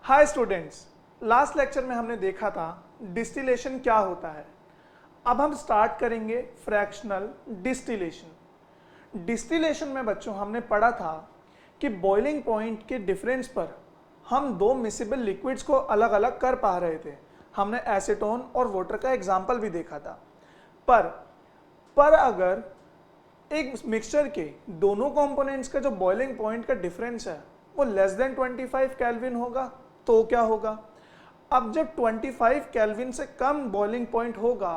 Hi students, last lecture में हमने देखा था डिस्टिलेशन क्या होता है। अब हम स्टार्ट करेंगे फ्रैक्शनल डिस्टिलेशन। डिस्टिलेशन में बच्चों हमने पढ़ा था कि बॉइलिंग पॉइंट के डिफरेंस पर हम दो मिसिबल लिक्विड्स को अलग अलग कर पा रहे थे। हमने एसीटोन और वाटर का एग्जाम्पल भी देखा था। पर अगर एक मिक्सचर के दोनों कंपोनेंट्स का जो बॉइलिंग पॉइंट का डिफरेंस है वो लेस देन 25 केल्विन होगा तो क्या होगा। अब जब 25 केल्विन से कम बॉइलिंग पॉइंट होगा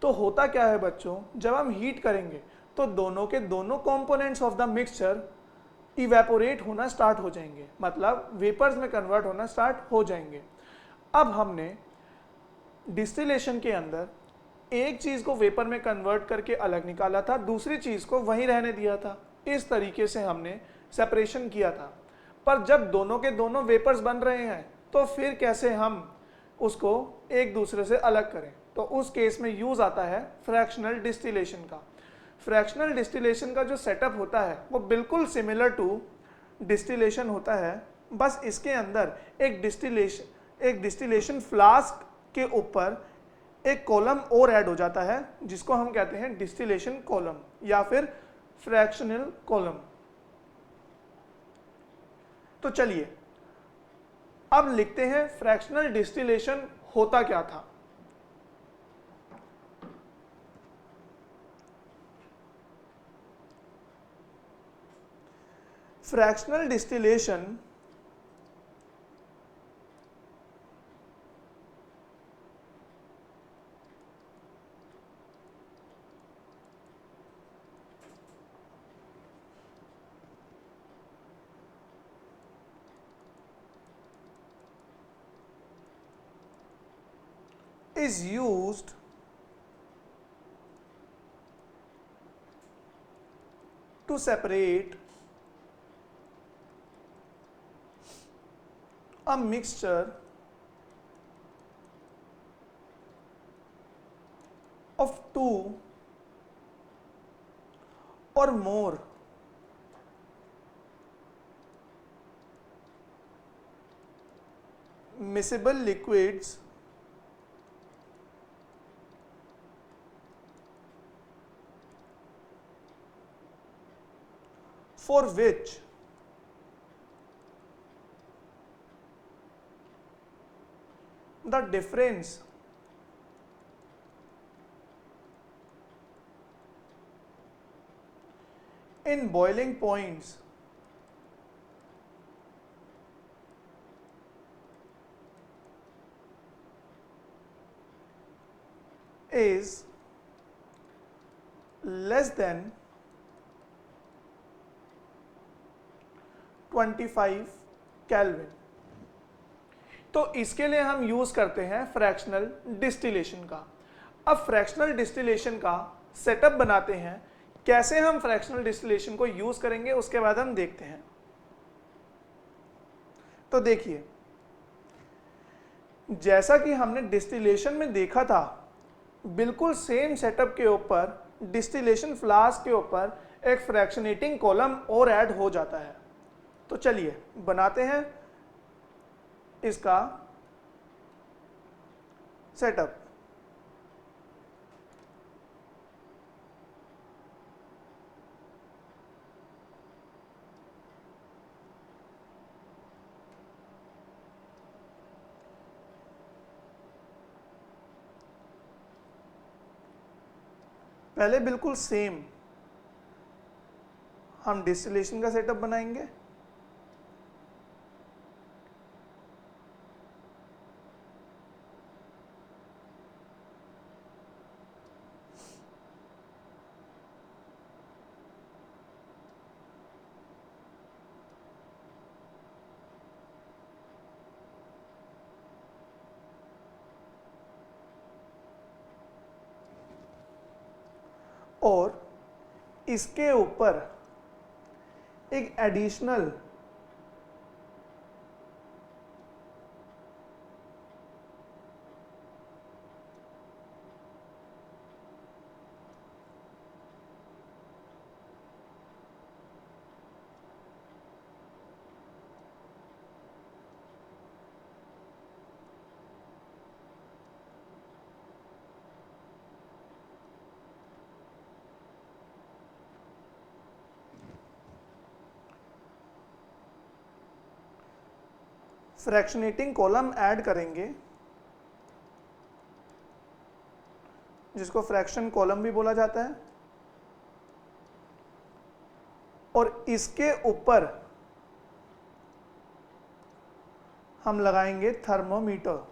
तो होता क्या है बच्चों, जब हम हीट करेंगे तो दोनों के दोनों components of the mixture evaporate होना स्टार्ट हो जाएंगे, मतलब वेपर्स में कन्वर्ट होना स्टार्ट हो जाएंगे। अब हमने डिस्टिलेशन के अंदर एक चीज को वेपर में कन्वर्ट करके अलग निकाला था, दूसरी चीज को वहीं रहने दिया था। इस तरीके से हमने सेपरेशन किया था। पर जब दोनों के दोनों वेपर्स बन रहे हैं तो फिर कैसे हम उसको एक दूसरे से अलग करें, तो उस केस में यूज आता है फ्रैक्शनल डिस्टिलेशन का। फ्रैक्शनल डिस्टिलेशन का जो सेटअप होता है वो बिल्कुल सिमिलर टू डिस्टिलेशन होता है, बस इसके अंदर एक डिस्टिलेशन फ्लास्क के ऊपर एक कॉलम और ऐड हो जाता है जिसको हम कहते हैं डिस्टिलेशन कॉलम या फिर फ्रैक्शनल कॉलम। तो चलिए अब लिखते हैं फ्रैक्शनल डिस्टिलेशन होता क्या था। Fractional distillation is used to separate a mixture of two or more miscible liquids for which the difference in boiling points is less than 25 kelvin. तो इसके लिए हम यूज करते हैं फ्रैक्शनल डिस्टिलेशन का। अब फ्रैक्शनल डिस्टिलेशन का सेटअप बनाते हैं, कैसे हम फ्रैक्शनल डिस्टिलेशन को यूज करेंगे उसके बाद हम देखते हैं। तो देखिए, जैसा कि हमने डिस्टिलेशन में देखा था, बिल्कुल सेम सेटअप के ऊपर डिस्टिलेशन फ्लास्क के ऊपर एक फ्रैक्शनेटिंग कॉलम और ऐड हो जाता है। तो चलिए बनाते हैं इसका सेटअप। पहले बिल्कुल सेम हम डिस्टिलेशन का सेटअप बनाएंगे। और इसके ऊपर एक एडिशनल फ्रैक्शनेटिंग कॉलम ऐड करेंगे, जिसको फ्रैक्शन कॉलम भी बोला जाता है, और इसके ऊपर हम लगाएंगे थर्मोमीटर।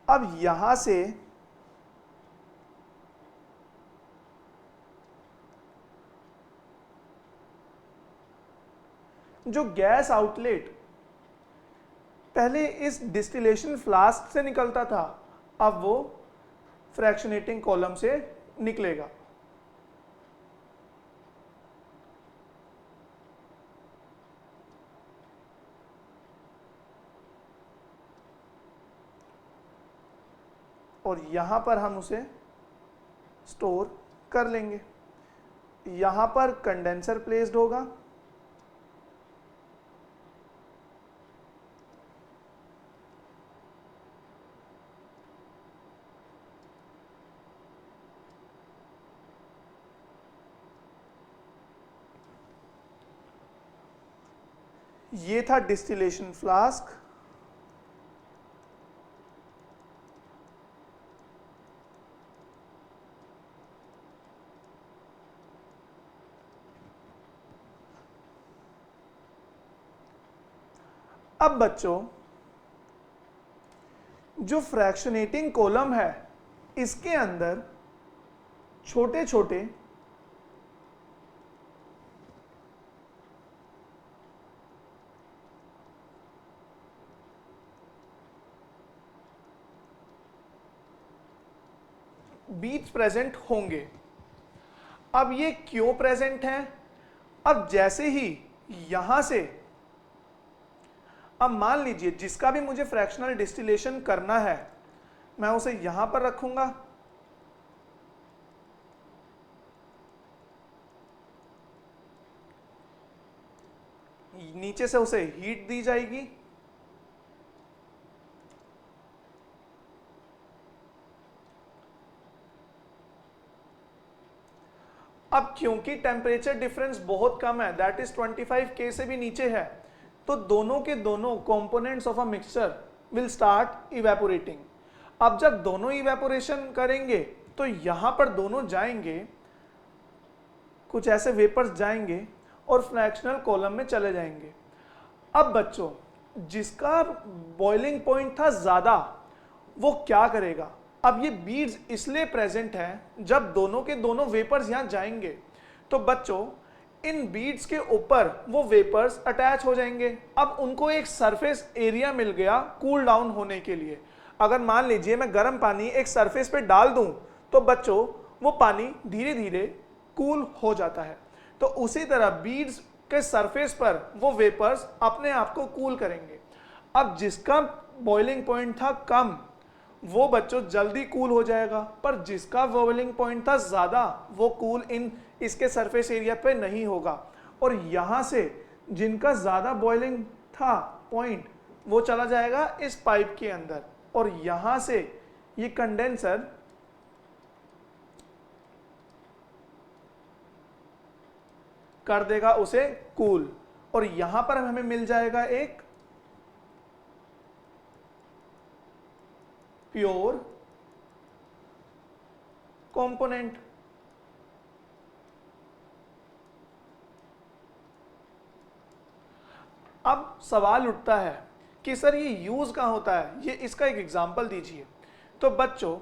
अब यहां से जो गैस आउटलेट पहले इस डिस्टिलेशन फ्लास्क से निकलता था, अब वो फ्रैक्शनेटिंग कॉलम से निकलेगा। और यहां पर हम उसे स्टोर कर लेंगे। यहां पर कंडेंसर प्लेस्ड होगा, ये था डिस्टिलेशन फ्लास्क। अब बच्चों, जो फ्रैक्शनेटिंग कॉलम है, इसके अंदर छोटे छोटे बीट्स प्रेजेंट होंगे। अब ये क्यों प्रेजेंट हैं? अब जैसे ही यहां से, अब मान लीजिए जिसका भी मुझे फ्रैक्शनल डिस्टिलेशन करना है, मैं उसे यहां पर रखूंगा, नीचे से उसे हीट दी जाएगी, अब क्योंकि टेम्परेचर डिफरेंस बहुत कम है, दैट इज 25K से भी नीचे है, तो दोनों के दोनों components of a mixture will start evaporating. अब जब दोनों इवेपोरेशन करेंगे तो यहां पर दोनों जाएंगे, कुछ ऐसे वेपर्स जाएंगे और फ्रैक्शनल कॉलम में चले जाएंगे। अब बच्चों, जिसका बॉइलिंग पॉइंट था ज्यादा, वो क्या करेगा? अब ये बीड्स इसलिए प्रेजेंट हैं, जब दोनों के दोनों वेपर्स यहां जाएंगे तो बच्चों इन बीड्स के ऊपर वो वेपर्स अटैच हो जाएंगे। अब उनको एक सरफेस एरिया मिल गया कूल डाउन होने के लिए। अगर मान लीजिए मैं गर्म पानी एक सरफेस पे डाल दूं तो बच्चों वो पानी धीरे धीरे कूल हो जाता है। तो उसी तरह बीड्स के सरफेस पर वो वेपर्स अपने आप को कूल करेंगे। अब जिसका बॉइलिंग पॉइंट था कम, वो बच्चों जल्दी कूल हो जाएगा, पर जिसका बॉइलिंग पॉइंट था ज्यादा, वो कूल इन इसके सरफेस एरिया पे नहीं होगा। और यहां से जिनका ज्यादा बॉइलिंग था पॉइंट, वो चला जाएगा इस पाइप के अंदर, और यहां से ये कंडेंसर कर देगा उसे कूल, और यहां पर हमें मिल जाएगा एक प्योर कंपोनेंट। अब सवाल उठता है कि सर ये यूज कहां होता है, ये इसका एक एग्जांपल दीजिए। तो बच्चों,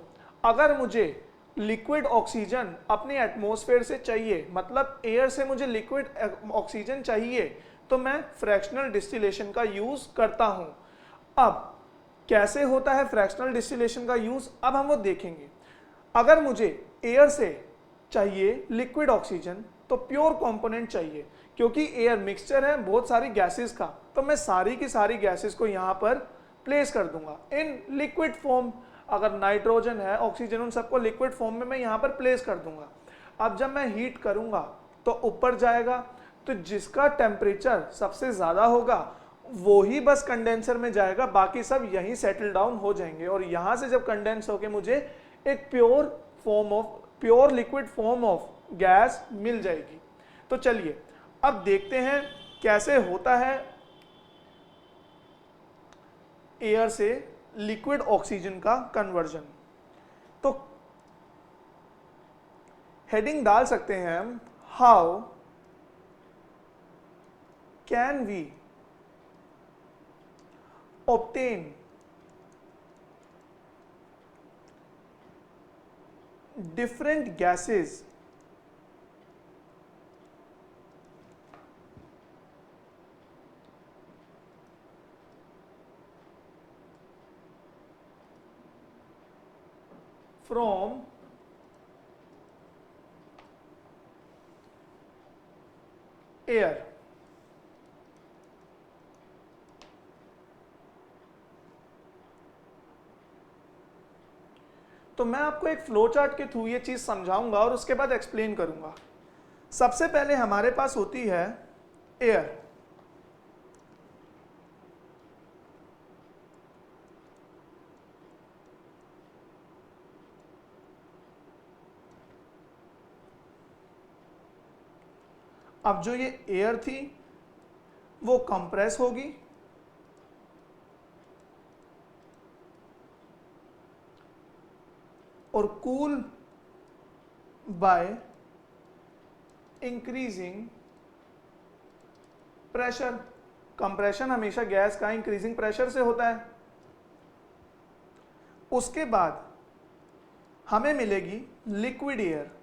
अगर मुझे लिक्विड ऑक्सीजन अपने एटमॉस्फेयर से चाहिए, मतलब एयर से मुझे लिक्विड ऑक्सीजन चाहिए, तो मैं फ्रैक्शनल डिस्टिलेशन का यूज करता हूं। अब कैसे होता है फ्रैक्शनल डिस्टिलेशन का यूज, अब हम वो देखेंगे। अगर मुझे एयर से चाहिए लिक्विड ऑक्सीजन, तो प्योर कंपोनेंट चाहिए, क्योंकि एयर मिक्सचर है बहुत सारी गैसेस का, तो मैं सारी की सारी गैसेस को यहां पर प्लेस कर दूंगा इन लिक्विड फॉर्म। अगर नाइट्रोजन है, ऑक्सीजन, उन सबको लिक्विड फॉर्म में मैं यहां पर प्लेस कर दूंगा। अब जब मैं हीट करूंगा तो ऊपर जाएगा, तो जिसका टेम्परेचर सबसे ज्यादा होगा वो ही बस कंडेंसर में जाएगा, बाकी सब यहीं सेटल डाउन हो जाएंगे। और यहां से जब कंडेंस होके मुझे एक pure liquid form of gas मिल जाएगी। तो चलिए अब देखते हैं कैसे होता है एयर से लिक्विड ऑक्सीजन का कन्वर्जन। तो हेडिंग डाल सकते हैं हम, how can we obtain different gases from air। तो मैं आपको एक फ्लो चार्ट के थ्रू ये चीज समझाऊंगा और उसके बाद एक्सप्लेन करूंगा। सबसे पहले हमारे पास होती है एयर। अब जो ये एयर थी वो कंप्रेस होगी और cool by increasing pressure. Compression हमेशा गैस का इंक्रीजिंग प्रेशर से होता है। उसके बाद हमें मिलेगी लिक्विड एयर।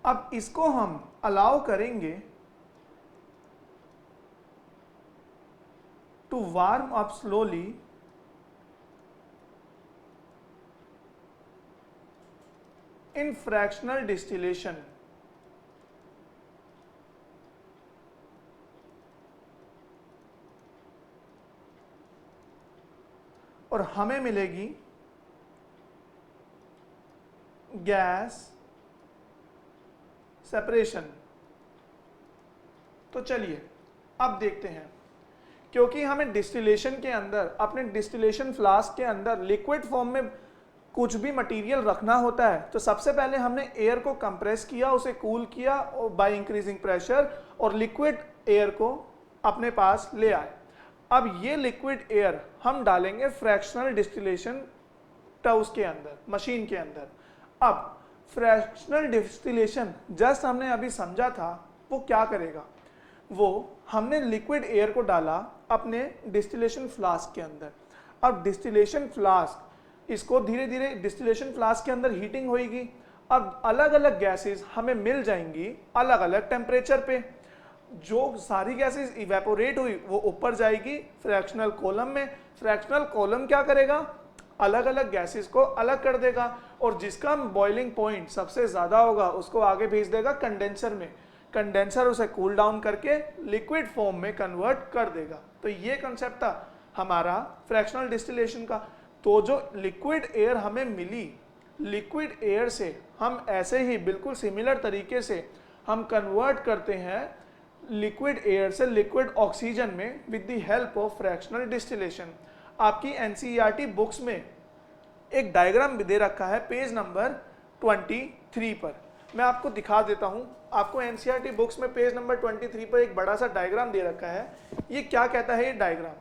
अब इसको हम अलाउ करेंगे to warm up slowly in fractional distillation. और हमें मिलेगी गैस सेपरेशन। तो चलिए अब देखते हैं, क्योंकि हमें डिस्टिलेशन के अंदर, अपने डिस्टिलेशन फ्लास्क के अंदर लिक्विड फॉर्म में कुछ भी मटेरियल रखना होता है, तो सबसे पहले हमने एयर को कंप्रेस किया, उसे कूल किया बाय इंक्रीजिंग प्रेशर और लिक्विड एयर को अपने पास ले आए। अब ये लिक्विड एयर हम डालेंगे फ्रैक्शनल डिस्टिलेशन टब्स के अंदर, मशीन के अंदर। अब फ्रैक्शनल डिस्टिलेशन जस्ट हमने अभी समझा था, वो क्या करेगा, वो हमने लिक्विड एयर को डाला अपने डिस्टिलेशन फ्लास्क के अंदर। अब डिस्टिलेशन फ्लास्क, इसको धीरे धीरे डिस्टिलेशन फ्लास्क के अंदर हीटिंग होगी। अब अलग अलग गैसेस हमें मिल जाएंगी अलग अलग टेम्परेचर पे। जो सारी गैसेस इवेपोरेट हुई वो ऊपर जाएगी फ्रैक्शनल कॉलम में। फ्रैक्शनल कॉलम क्या करेगा, अलग अलग गैसेस को अलग कर देगा और जिसका बॉइलिंग पॉइंट सबसे ज्यादा होगा उसको आगे भेज देगा कंडेंसर में। कंडेंसर उसे कूल डाउन करके लिक्विड फॉर्म में कन्वर्ट कर देगा। तो ये कंसेप्ट था हमारा फ्रैक्शनल डिस्टिलेशन का। तो जो लिक्विड एयर हमें मिली, लिक्विड एयर से हम ऐसे ही बिल्कुल सिमिलर तरीके से हम कन्वर्ट करते हैं लिक्विड एयर से लिक्विड ऑक्सीजन में with the help of fractional distillation. आपकी एनसीईआरटी बुक्स में एक डायग्राम भी दे रखा है पेज नंबर 23 पर, मैं आपको दिखा देता हूं। आपको एनसीईआरटी बुक्स में पेज नंबर 23 पर एक बड़ा सा डायग्राम दे रखा है। ये क्या कहता है ये डायग्राम,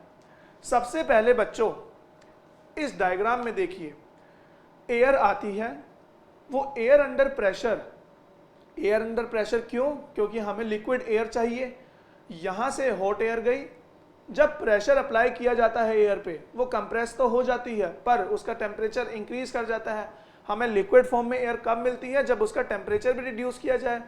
सबसे पहले बच्चों इस डायग्राम में देखिए, एयर आती है, वो air under pressure, air under pressure क्यों, क्योंकि हमें लिक्विड एयर चाहिए। यहां से हॉट एयर गई, जब प्रेशर अप्लाई किया जाता है एयर पे वो कंप्रेस तो हो जाती है पर उसका टेम्परेचर इंक्रीज कर जाता है। हमें लिक्विड फॉर्म में एयर कब मिलती है, जब उसका टेम्परेचर भी रिड्यूस किया जाए।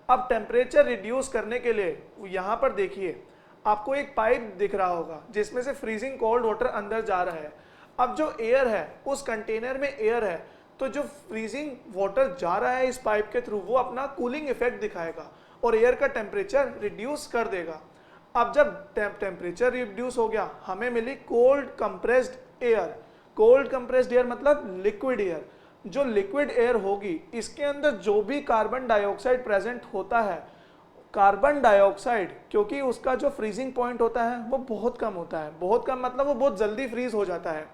अब टेम्परेचर रिड्यूस करने के लिए यहाँ पर देखिए आपको एक पाइप दिख रहा होगा जिसमें से फ्रीजिंग कोल्ड वाटर अंदर जा रहा है। अब जो एयर है उस कंटेनर में एयर है, तो जो फ्रीजिंग वाटर जा रहा है इस पाइप के थ्रू वो अपना कूलिंग इफेक्ट दिखाएगा और एयर का टेम्परेचर रिड्यूस कर देगा। अब जब टेम्परेचर रिड्यूस हो गया हमें मिली cold compressed air. Cold compressed air मतलब लिक्विड एयर। जो लिक्विड एयर होगी इसके अंदर जो भी कार्बन डाइऑक्साइड प्रेजेंट होता है, कार्बन डाइऑक्साइड क्योंकि उसका जो फ्रीजिंग पॉइंट होता है वो बहुत कम होता है, बहुत कम मतलब वो बहुत जल्दी फ्रीज हो जाता है।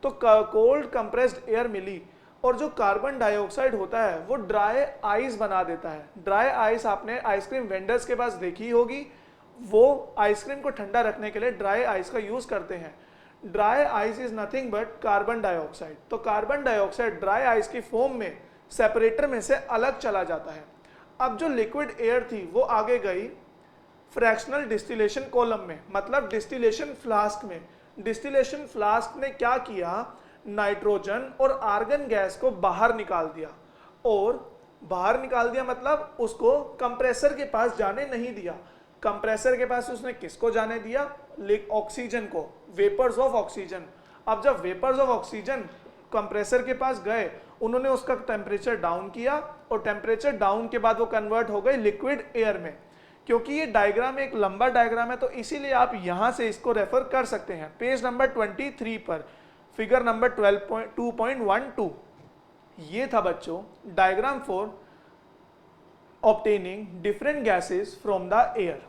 तो कोल्ड कंप्रेस्ड एयर मिली और जो कार्बन डाइऑक्साइड होता है वो ड्राई आइस बना देता है। ड्राई आइस आपने आइसक्रीम वेंडर्स के पास देखी होगी, वो आइसक्रीम को ठंडा रखने के लिए ड्राई आइस का यूज करते हैं। Dry ice is nothing but carbon dioxide. तो कार्बन डाइऑक्साइड ड्राई आइस की फॉर्म में सेपरेटर में से अलग चला जाता है। अब जो लिक्विड एयर थी वो आगे गई फ्रैक्शनल डिस्टिलेशन कॉलम में, मतलब डिस्टिलेशन फ्लास्क में। डिस्टिलेशन फ्लास्क ने क्या किया, नाइट्रोजन और आर्गन गैस को बाहर निकाल दिया। और बाहर निकाल दिया मतलब उसको कंप्रेसर के पास जाने नहीं दिया। कंप्रेसर के पास उसने किसको जाने दिया, ऑक्सीजन को, वेपर्स ऑफ ऑक्सीजन। अब जब वेपर्स ऑफ ऑक्सीजन कंप्रेसर के पास गए, उन्होंने उसका टेम्परेचर डाउन किया और टेम्परेचर डाउन के बाद वो कन्वर्ट हो गई लिक्विड एयर में। क्योंकि ये डायग्राम एक लंबा डायग्राम है तो इसीलिए आप यहां से इसको रेफर कर सकते हैं पेज नंबर 23 पर, फिगर नंबर 12.2.12। ये था बच्चों diagram for obtaining different gases from the air.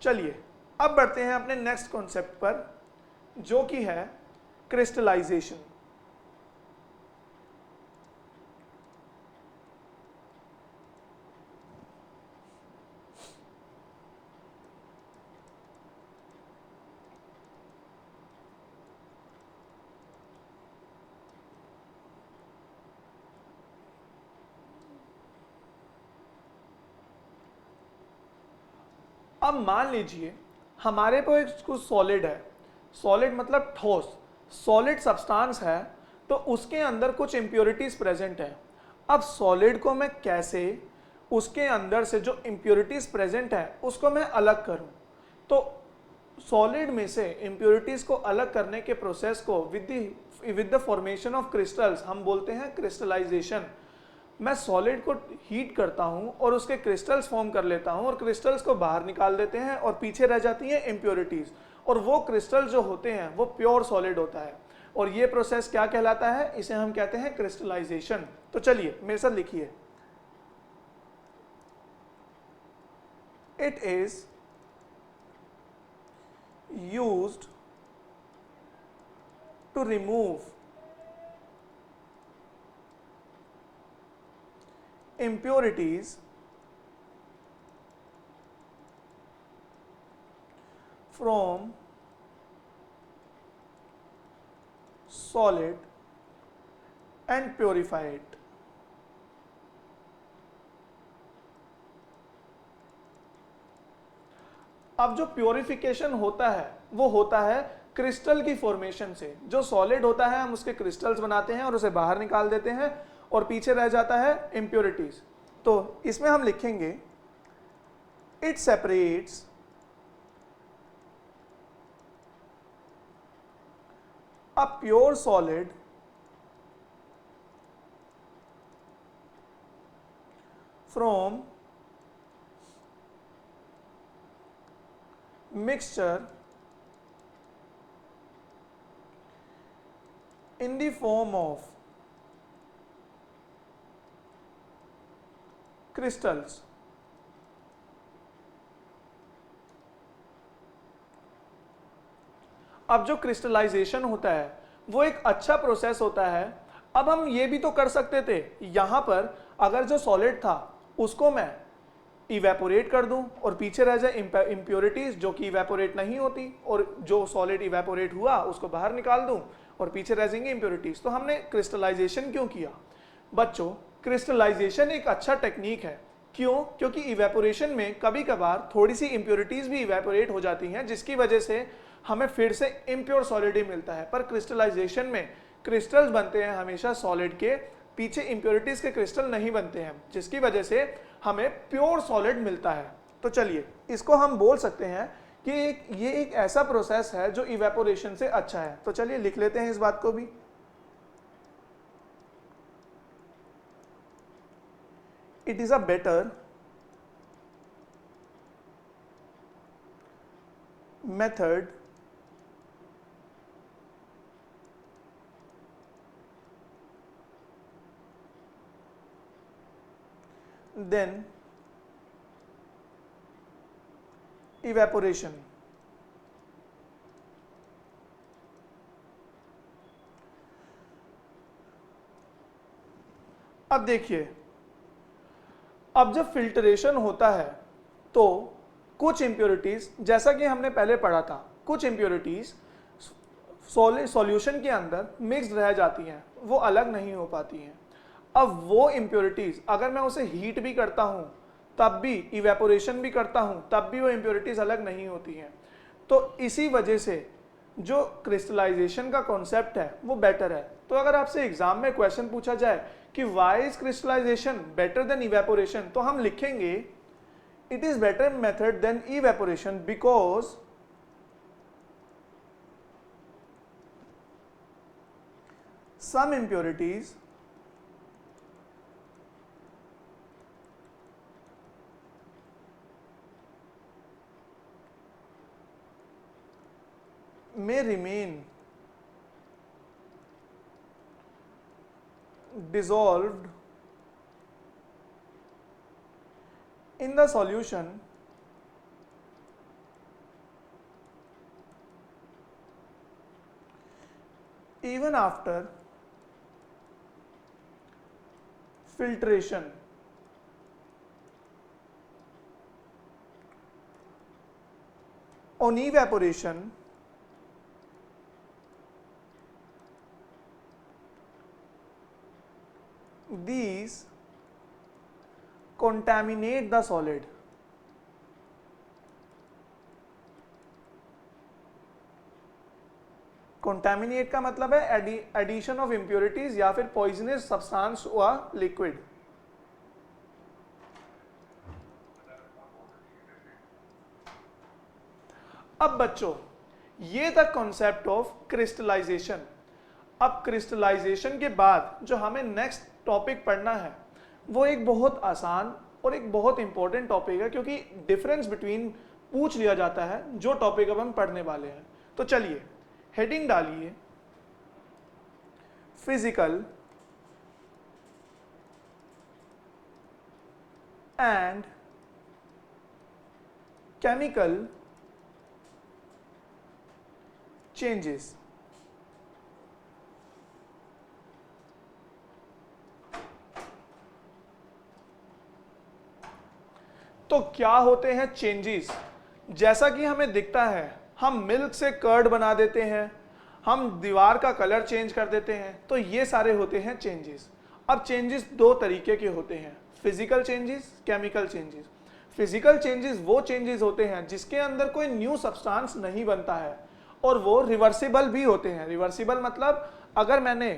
चलिए अब बढ़ते हैं अपने नेक्स्ट कॉन्सेप्ट पर, जो कि है क्रिस्टलाइजेशन। अब मान लीजिए हमारे पास कुछ सॉलिड है, सॉलिड मतलब ठोस, सॉलिड सब्सटेंस है, तो उसके अंदर कुछ इम्प्योरिटीज प्रेजेंट है। अब सॉलिड को मैं कैसे उसके अंदर से जो इम्प्योरिटीज प्रेजेंट है उसको मैं अलग करूं। तो सॉलिड में से इम्प्योरिटीज को अलग करने के प्रोसेस को with the formation of crystals हम बोलते हैं क्रिस्टलाइजेशन। मैं सॉलिड को हीट करता हूं और उसके क्रिस्टल्स फॉर्म कर लेता हूं और क्रिस्टल्स को बाहर निकाल देते हैं और पीछे रह जाती हैं इम्प्योरिटीज, और वो क्रिस्टल जो होते हैं वो प्योर सॉलिड होता है। और ये प्रोसेस क्या कहलाता है, इसे हम कहते हैं क्रिस्टलाइजेशन। तो चलिए मेरे साथ लिखिए, it is used to remove impurities from solid and purify it। अब जो प्योरिफिकेशन होता है वो होता है क्रिस्टल की फॉर्मेशन से। जो सॉलिड होता है हम उसके क्रिस्टल्स बनाते हैं और उसे बाहर निकाल देते हैं और पीछे रह जाता है इम्प्योरिटीज। तो इसमें हम लिखेंगे it separates a pure solid from mixture in the form of crystals। अब जो क्रिस्टलाइजेशन होता है वो एक अच्छा प्रोसेस होता है। अब हम ये भी तो कर सकते थे, यहां पर अगर जो सॉलिड था उसको मैं इवेपोरेट कर दूं और पीछे रह जाए इम्प्योरिटीज जो कि इवेपोरेट नहीं होती, और जो सॉलिड इवेपोरेट हुआ उसको बाहर निकाल दूं और पीछे रह जाएंगे इम्प्योरिटीज। तो हमने क्रिस्टलाइजेशन क्यों किया बच्चों? क्रिस्टलाइजेशन एक अच्छा टेक्निक है। क्यों? क्योंकि इवेपोरेशन में कभी कभार थोड़ी सी इम्प्योरिटीज भी इवेपोरेट हो जाती हैं जिसकी वजह से हमें फिर से इम्प्योर सॉलिड ही मिलता है। पर क्रिस्टलाइजेशन में क्रिस्टल्स बनते हैं हमेशा सॉलिड के, पीछे इम्प्योरिटीज के क्रिस्टल नहीं बनते हैं, जिसकी वजह से हमें प्योर सॉलिड मिलता है। तो चलिए इसको हम बोल सकते हैं कि ये एक ऐसा प्रोसेस है जो इवेपोरेशन से अच्छा है। तो चलिए लिख लेते हैं इस बात को भी, it is a better method then evaporation. अब देखिए, अब जब फिल्ट्रेशन होता है तो कुछ इंप्योरिटीज, जैसा कि हमने पहले पढ़ा था, कुछ इंप्योरिटीज सॉल्यूशन के अंदर मिक्स्ड रह जाती हैं, वो अलग नहीं हो पाती हैं। अब वो इंप्योरिटीज अगर मैं उसे हीट भी करता हूं, तब भी इवेपोरेशन भी करता हूं, तब भी वो इंप्योरिटीज अलग नहीं होती हैं। तो इसी वजह से जो क्रिस्टलाइजेशन का कॉन्सेप्ट है वो बेटर है। तो अगर आपसे एग्जाम में क्वेश्चन पूछा जाए कि why is crystallisation better than evaporation, तो हम लिखेंगे it is better method than evaporation because some impurities may remain dissolved in the solution even after filtration. On evaporation, these contaminate the solid. Contaminate का मतलब है addition of impurities या फिर poisonous substance हुआ liquid. अब बच्चों, ये था कॉन्सेप्ट ऑफ क्रिस्टलाइजेशन। अब क्रिस्टलाइजेशन के बाद जो हमें नेक्स्ट टॉपिक पढ़ना है वो एक बहुत आसान और एक बहुत इंपॉर्टेंट टॉपिक है, क्योंकि डिफरेंस बिटवीन पूछ लिया जाता है जो टॉपिक अब हम पढ़ने वाले हैं। तो चलिए हेडिंग डालिए, फिजिकल एंड केमिकल चेंजेस। तो क्या होते हैं चेंजेस? जैसा कि हमें दिखता है, हम मिल्क से कर्ड बना देते हैं, हम दीवार का कलर चेंज कर देते हैं, तो ये सारे होते हैं चेंजेस। अब चेंजेस दो तरीके के होते हैं, physical changes, chemical changes. Physical changes वो चेंजेस होते हैं जिसके अंदर कोई न्यू सब्सटेंस नहीं बनता है, और वो रिवर्सिबल भी होते हैं। रिवर्सिबल मतलब अगर मैंने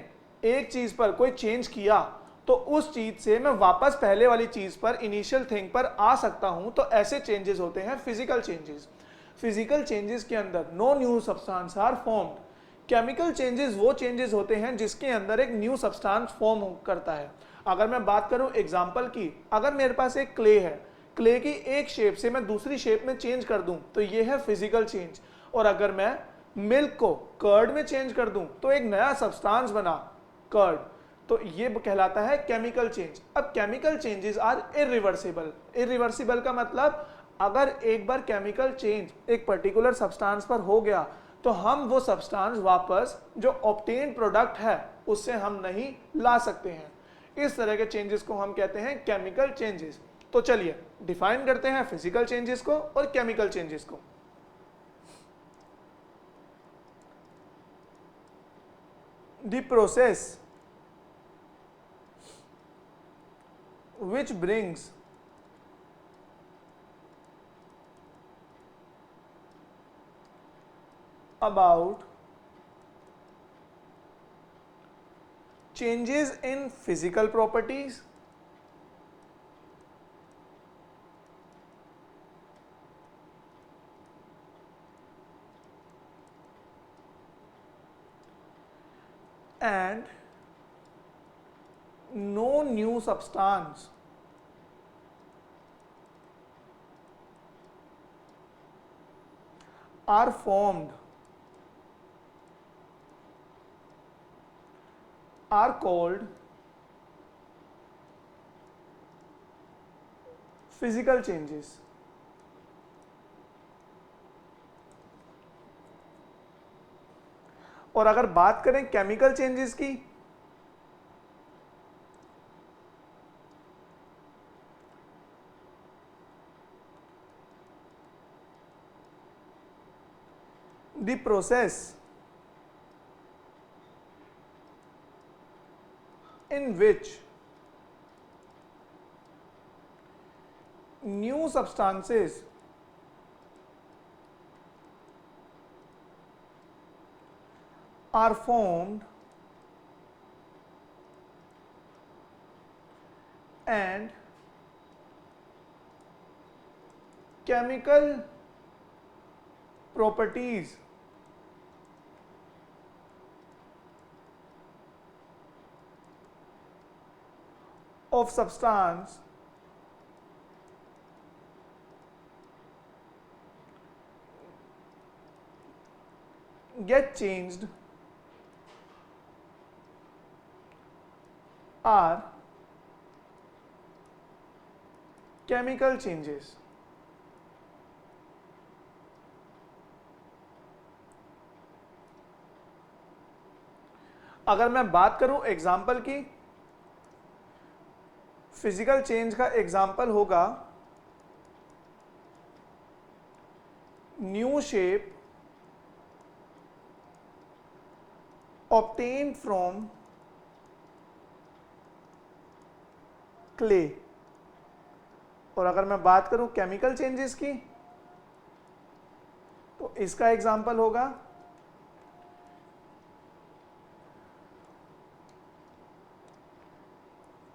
एक चीज पर कोई चेंज किया तो उस चीज से मैं वापस पहले वाली चीज पर, इनिशियल थिंग पर आ सकता हूं, तो ऐसे चेंजेस होते हैं फिजिकल चेंजेस। फिजिकल चेंजेस के अंदर no new substance are formed. Chemical changes वो चेंजेस होते हैं जिसके अंदर एक न्यू सब्सटेंस फॉर्म करता है। अगर मैं बात करूं एग्जांपल की, अगर मेरे पास एक क्ले है, क्ले की एक शेप से मैं दूसरी शेप में चेंज कर दूं तो ये है फिजिकल चेंज। और अगर मैं मिल्क को कर्ड में चेंज कर दूं तो एक नया सब्सटेंस बना कर्ड, तो ये कहलाता है केमिकल चेंज। अब chemical changes are irreversible. Irreversible का मतलब अगर एक बार केमिकल चेंज एक पर्टिकुलर सब्सटेंस पर हो गया तो हम वो सब्सटेंस वापस जो ऑब्टेन प्रोडक्ट है उससे हम नहीं ला सकते हैं। इस तरह के चेंजेस को हम कहते हैं केमिकल चेंजेस। तो चलिए डिफाइन करते हैं फिजिकल चेंजेस को और केमिकल चेंजेस को। The process which brings about changes in physical properties and no new substance are formed are called physical changes. और अगर बात करें केमिकल चेंजेस की, the process in which new substances are formed and chemical properties of substance get changed are chemical changes। अगर मैं बात करूं example की, फिजिकल चेंज का एग्जाम्पल होगा new shape obtained from clay. और अगर मैं बात करूं केमिकल चेंजेस की, तो इसका एग्जाम्पल होगा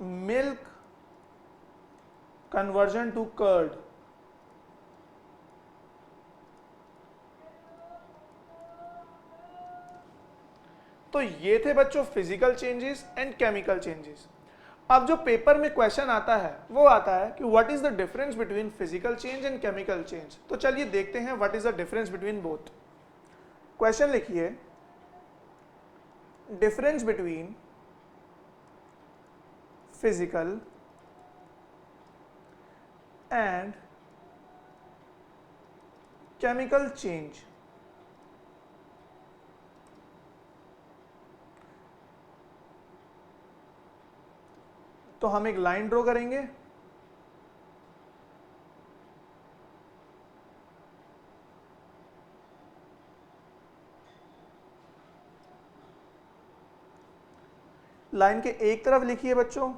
मिल्क कन्वर्जन टू कर्ड। तो ये थे बच्चों physical changes and chemical changes. अब जो पेपर में क्वेश्चन आता है वो आता है कि what is the difference between physical change and chemical change. तो चलिए देखते हैं what is the difference between both. Question लिखिए, difference between physical and chemical change. तो हम एक लाइन ड्रॉ करेंगे, लाइन के एक तरफ लिखिए बच्चों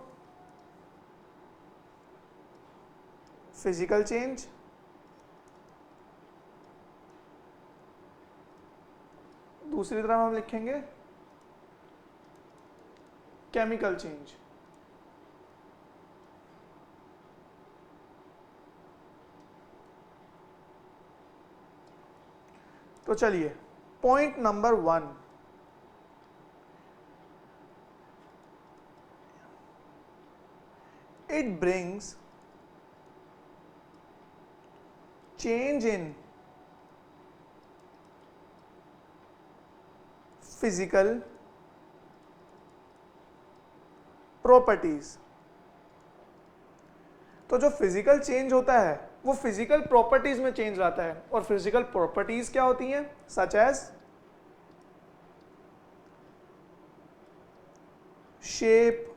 फिजिकल चेंज, दूसरी तरफ हम लिखेंगे केमिकल चेंज। तो चलिए point number 1, it brings change in physical properties. तो जो फिजिकल चेंज होता है वो फिजिकल प्रॉपर्टीज में चेंज लाता है। और फिजिकल प्रॉपर्टीज क्या होती हैं? Such as shape,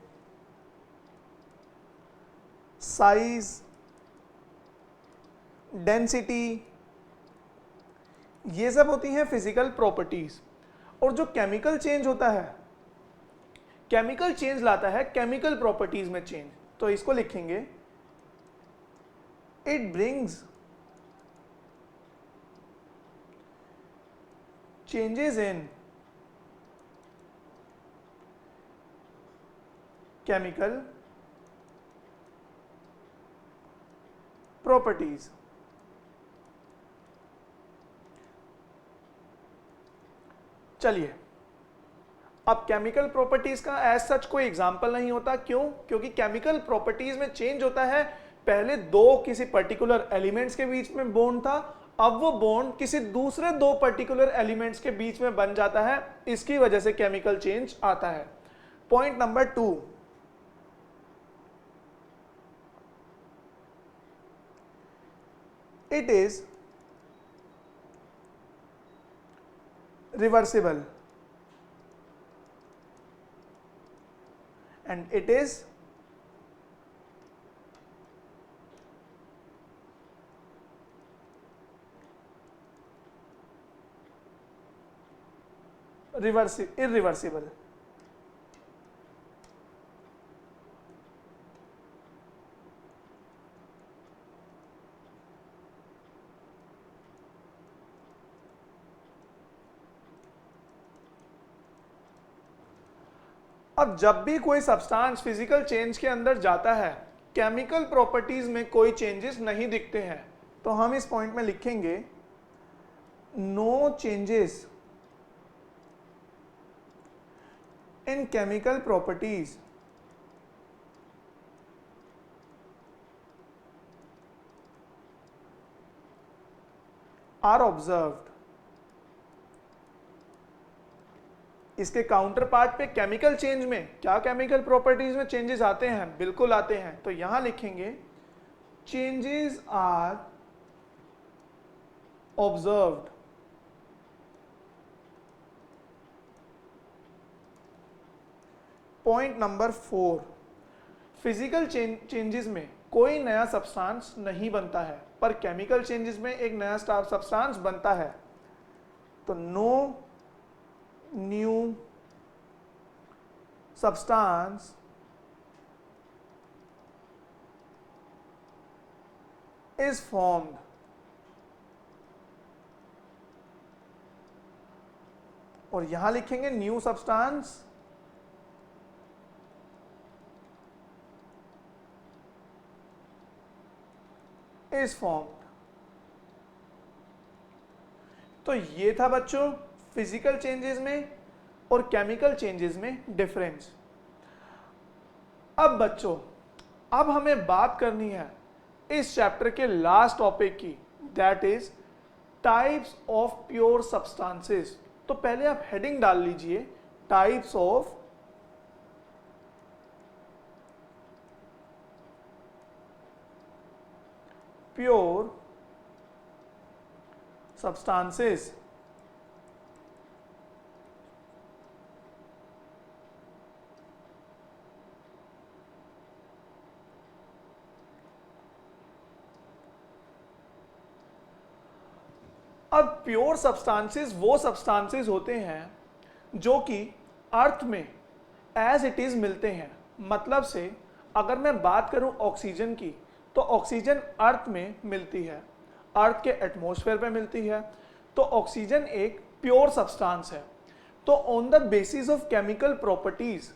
size, density, ये सब होती हैं फिजिकल प्रॉपर्टीज। और जो केमिकल चेंज होता है, केमिकल चेंज लाता है केमिकल प्रॉपर्टीज में चेंज। तो इसको लिखेंगे it brings changes in chemical properties। चलिए, अब केमिकल प्रॉपर्टीज का एज सच कोई एग्जाम्पल नहीं होता। क्यों? क्योंकि केमिकल प्रॉपर्टीज में चेंज होता है, पहले दो किसी पर्टिकुलर एलिमेंट्स के बीच में बॉन्ड था, अब वो बॉन्ड किसी दूसरे दो पर्टिकुलर एलिमेंट्स के बीच में बन जाता है, इसकी वजह से केमिकल चेंज आता है। Point number 2, it is reversible and it is irreversible. अब जब भी कोई सब्सटेंस फिजिकल चेंज के अंदर जाता है, केमिकल प्रॉपर्टीज में कोई चेंजेस नहीं दिखते हैं, तो हम इस पॉइंट में लिखेंगे no changes in chemical properties are observed. इसके काउंटर पार्ट पे केमिकल चेंज में क्या केमिकल प्रॉपर्टीज में चेंजेस आते हैं? बिल्कुल आते हैं। तो यहां लिखेंगे changes are observed. Point number 4, physical changes में कोई नया सब्सटेंस नहीं बनता है, पर केमिकल चेंजेस में एक नया सब्सटेंस बनता है। तो no new substance is formed। और यहां लिखेंगे न्यू सब्सटेंस इज फॉर्म्ड। तो ये था बच्चों फिजिकल चेंजेस में और केमिकल चेंजेस में डिफरेंस। अब बच्चों, अब हमें बात करनी है इस चैप्टर के लास्ट टॉपिक की, that is types of pure substances. तो पहले आप हेडिंग डाल लीजिए, टाइप्स ऑफ प्योर सब्सटेंसेस। अब प्योर सब्सटेंसेस वो सब्सटेंसेस होते हैं जो कि अर्थ में एज इट इज मिलते हैं। मतलब से अगर मैं बात करूं ऑक्सीजन की, तो ऑक्सीजन अर्थ में मिलती है, अर्थ के एटमॉस्फेयर पे मिलती है। तो ऑक्सीजन एक प्योर सब्सटेंस है। तो on the basis of chemical properties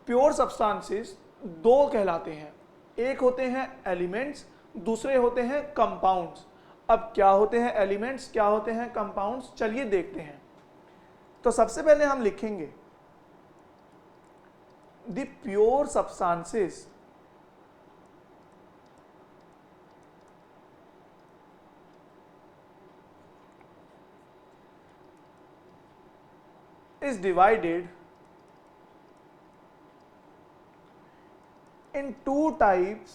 pure substances दो कहलाते हैं, एक होते हैं एलिमेंट्स, दूसरे होते हैं कंपाउंड्स। अब क्या होते हैं एलिमेंट्स, क्या होते हैं कंपाउंड्स, चलिए देखते हैं। तो सबसे पहले हम लिखेंगे the pure substances is divided in two types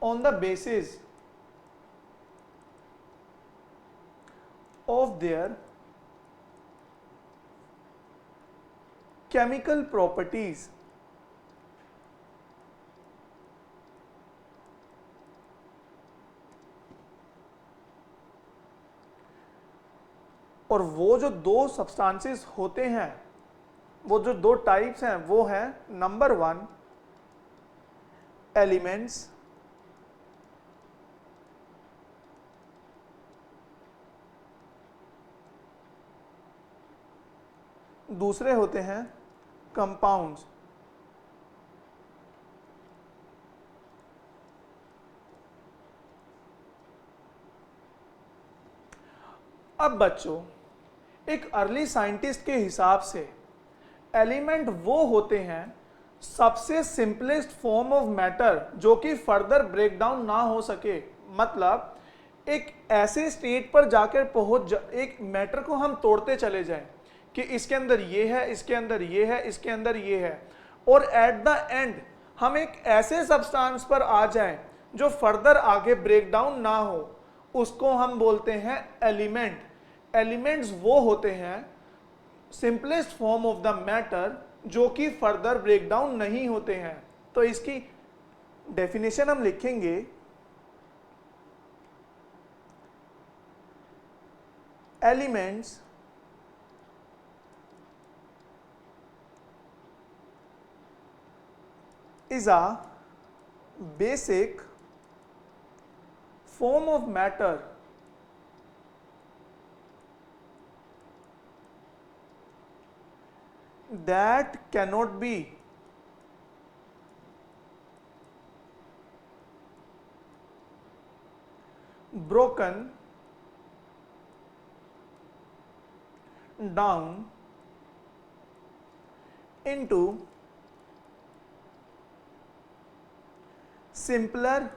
on the basis of their chemical properties। और वो जो दो सब्सटेंसेस होते हैं, वो जो दो टाइप्स हैं, वो हैं नंबर 1 एलिमेंट्स, दूसरे होते हैं कंपाउंड्स। अब बच्चों, एक अर्ली साइंटिस्ट के हिसाब से एलिमेंट वो होते हैं सबसे सिंपलेस्ट फॉर्म ऑफ मैटर जो कि फर्दर ब्रेकडाउन ना हो सके। मतलब एक ऐसे स्टेट पर जाकर एक मैटर को हम तोड़ते चले जाएं कि इसके अंदर ये है, इसके अंदर ये है, इसके अंदर ये है, और एट द एंड हम एक ऐसे सब्सटेंस पर आ जाएं जो फर्दर आगे ब्रेक डाउन ना हो, उसको हम बोलते हैं एलिमेंट। एलिमेंट्स वो होते हैं simplest form of the matter जो कि फर्दर ब्रेक डाउन नहीं होते हैं। तो इसकी डेफिनेशन हम लिखेंगे, elements is a basic form of matter that cannot be broken down into simpler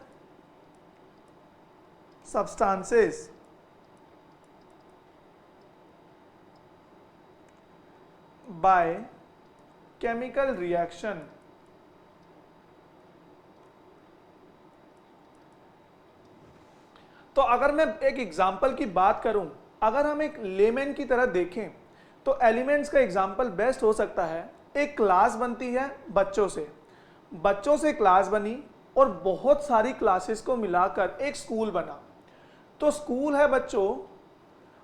substances by chemical reaction। तो अगर मैं एक एग्जांपल की बात करूं, अगर हम एक लेमैन की तरह देखें तो एलिमेंट्स का एग्जांपल बेस्ट हो सकता है, एक क्लास बनती है बच्चों से क्लास बनी और बहुत सारी क्लासेस को मिलाकर एक स्कूल बना। तो स्कूल है बच्चों,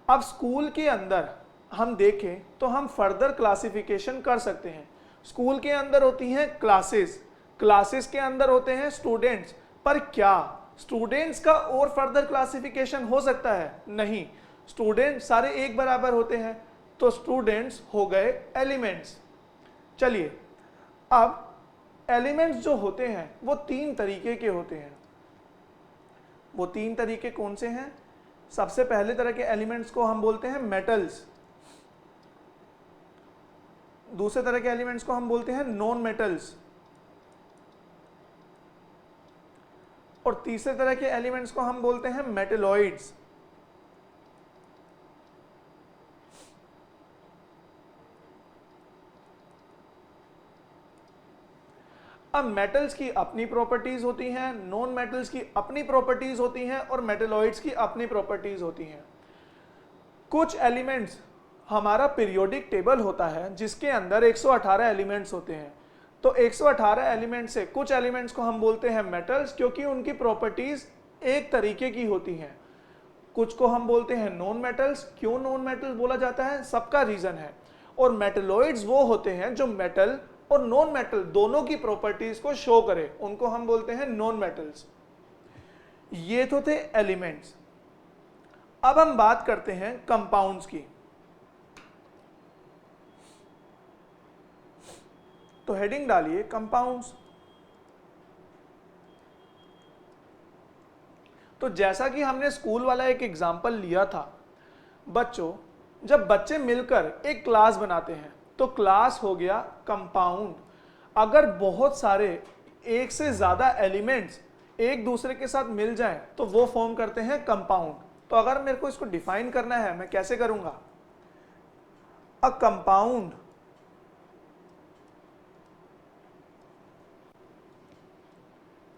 अब स्कूल के अंदर हम देखें तो हम फर्दर क्लासिफिकेशन कर सकते हैं। स्कूल के अंदर होती हैं क्लासेस के अंदर होते हैं स्टूडेंट्स, पर क्या स्टूडेंट्स का और फर्दर क्लासिफिकेशन हो सकता है? नहीं, स्टूडेंट्स सारे एक बराबर होते हैं, तो स्टूडेंट्स हो गए एलिमेंट्स। चलिए, अब एलिमेंट्स जो होते हैं वो तीन तरीके के होते हैं। वो तीन तरीके कौन से हैं? सबसे पहले तरह के एलिमेंट्स को हम बोलते हैं मेटल्स, दूसरे तरह के एलिमेंट्स को हम बोलते हैं नॉन मेटल्स, और तीसरे तरह के एलिमेंट्स को हम बोलते हैं मेटेलॉइड्स। अब मेटल्स की अपनी प्रॉपर्टीज होती हैं, नॉन मेटल्स की अपनी प्रॉपर्टीज होती हैं, और मेटेलॉइड्स की अपनी प्रॉपर्टीज होती हैं। कुछ एलिमेंट्स, हमारा पीरियोडिक टेबल होता है जिसके अंदर 118 एलिमेंट्स होते हैं। तो 118 एलिमेंट से कुछ एलिमेंट्स को हम बोलते हैं मेटल्स, क्योंकि उनकी प्रॉपर्टीज एक तरीके की होती हैं। कुछ को हम बोलते हैं नॉन मेटल्स। क्यों नॉन मेटल बोला जाता है? सबका रीजन है। और मेटेलॉइड्स वो होते हैं जो मेटल और नॉन मेटल दोनों की प्रॉपर्टीज को शो करें, उनको हम बोलते हैं नॉन मेटल्स। ये तो थे एलिमेंट्स। अब हम बात करते हैं कंपाउंड्स की। तो हेडिंग डालिए कंपाउंड्स। तो जैसा कि हमने स्कूल वाला एक एग्जाम्पल लिया था, बच्चों, जब बच्चे मिलकर एक क्लास बनाते हैं तो क्लास हो गया कंपाउंड। अगर बहुत सारे एक से ज्यादा एलिमेंट्स एक दूसरे के साथ मिल जाएं तो वो फॉर्म करते हैं कंपाउंड। तो अगर मेरे को इसको डिफाइन करना है, मैं कैसे करूंगा? A compound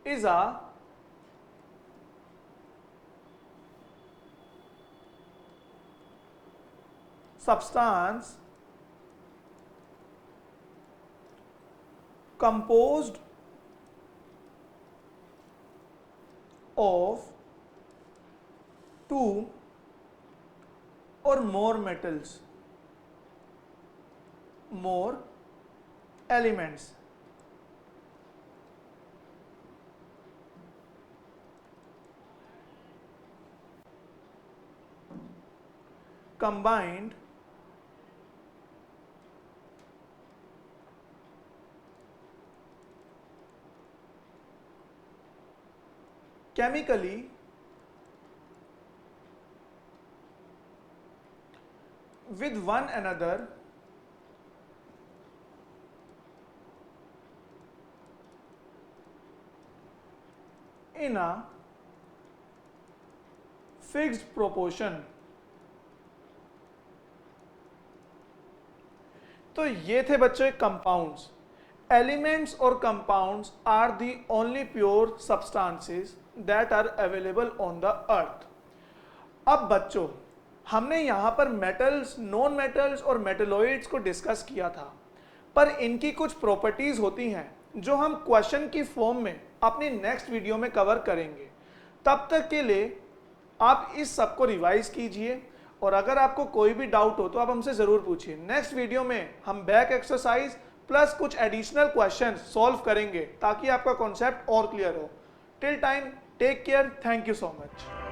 is a substance composed of two or more metals, more elements, combined chemically with one another in a fixed proportion। तो ये थे बच्चों कंपाउंड्स। एलिमेंट्स और compounds are the only pure substances that are available on the earth. अब बच्चों, हमने यहाँ पर मेटल्स, नॉन मेटल्स और मेटलॉइड्स को डिस्कस किया था, पर इनकी कुछ प्रॉपर्टीज होती हैं जो हम क्वेश्चन की फॉर्म में अपनी नेक्स्ट वीडियो में कवर करेंगे। तब तक के लिए आप इस सब को रिवाइज कीजिए, और अगर आपको कोई भी डाउट हो तो आप हमसे ज़रूर पूछिए। नेक्स्ट वीडियो में हम बैक एक्सरसाइज प्लस कुछ एडिशनल क्वेश्चन सॉल्व करेंगे ताकि आपका कॉन्सेप्ट और क्लियर हो। Till time, take care, thank you so much.